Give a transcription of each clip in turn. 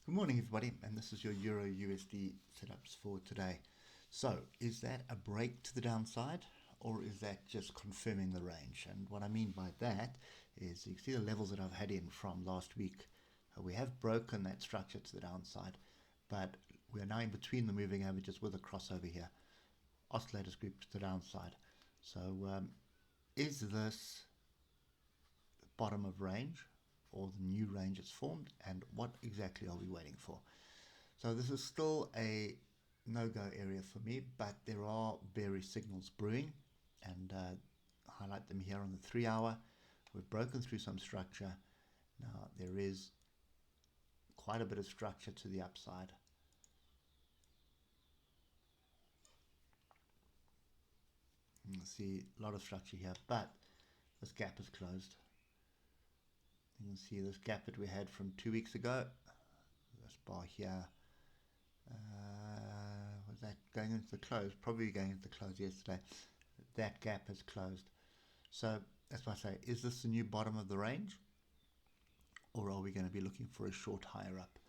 Good morning, everybody, and this is your Euro USD setups for today. So, is that a break to the downside, or is that just confirming the range? And what I mean by that is you can see the levels that I've had in from last week. We have broken that structure to the downside, but we are now in between the moving averages with a crossover here. Oscillators group to the downside. So, is this the bottom of range, or the new range is formed, and what exactly are we waiting for? So this is still a no-go area for me, but there are bearish signals brewing, and highlight them here on the 3 hour. We've broken through some structure. Now there is quite a bit of structure to the upside. You can see a lot of structure here, but this gap is closed. You can see this gap that we had from 2 weeks ago, this bar here, was that going into the close? Probably going into the close yesterday. That gap has closed. So that's why I say, is this the new bottom of the range, or are we going to be looking for a short higher up?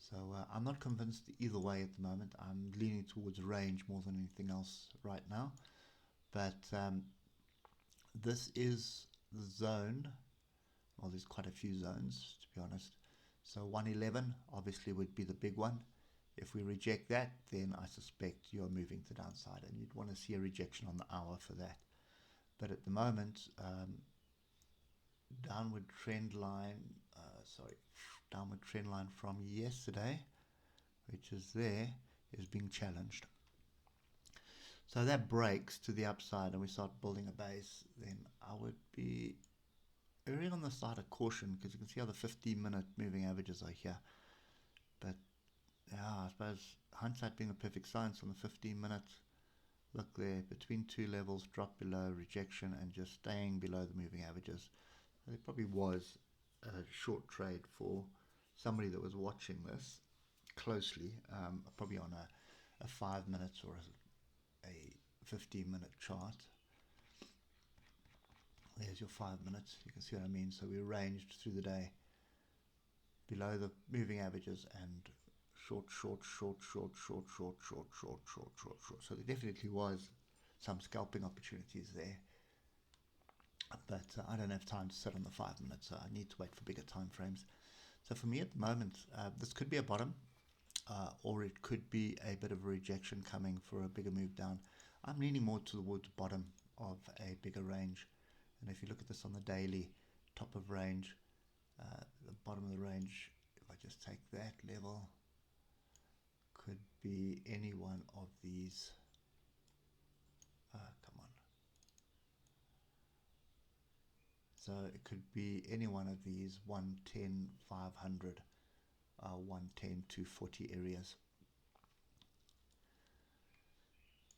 So I'm not convinced either way at the moment. I'm leaning towards range more than anything else right now. But this is the zone. Well, there's quite a few zones, to be honest. So 111 obviously would be the big one. If we reject that, then I suspect you're moving to the downside, and you'd want to see a rejection on the hour for that. But at the moment, downward trend line from yesterday, which is there, is being challenged. So that breaks to the upside and we start building a base, then I would be erring on the side of caution, because you can see how the 15-minute moving averages are here. But yeah, I suppose hindsight being a perfect science on the 15-minute, look there, between two levels, drop below, rejection, and just staying below the moving averages. So there probably was a short trade for somebody that was watching this closely, probably on a 5 minutes or a 15-minute chart. There's your 5 minutes. You can see what I mean. So we ranged through the day below the moving averages and short. So there definitely was some scalping opportunities there. But I don't have time to sit on the 5 minutes, so I need to wait for bigger time frames. So for me at the moment, this could be a bottom, or it could be a bit of a rejection coming for a bigger move down. I'm leaning more towards bottom of a bigger range. And if you look at this on the daily, top of range, the bottom of the range, if I just take that level, could be any one of these. Come on. So it could be any one of these 110, 500, 110, 240 areas.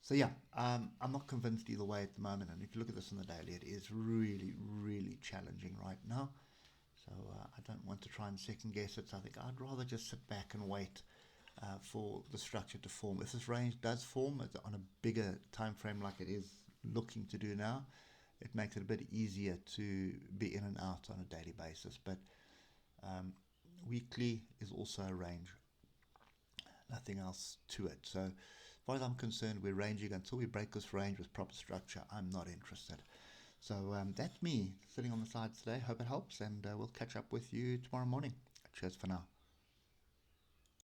So yeah, I'm not convinced either way at the moment. And if you look at this on the daily, it is really, really challenging right now. So I don't want to try and second guess it. So I think I'd rather just sit back and wait for the structure to form. If this range does form on a bigger time frame like it is looking to do now, it makes it a bit easier to be in and out on a daily basis. But weekly is also a range. Nothing else to it. So as far as I'm concerned, we're ranging until we break this range with proper structure. I'm not interested. So that's me sitting on the sides today. Hope it helps, and we'll catch up with you tomorrow morning. Cheers for now.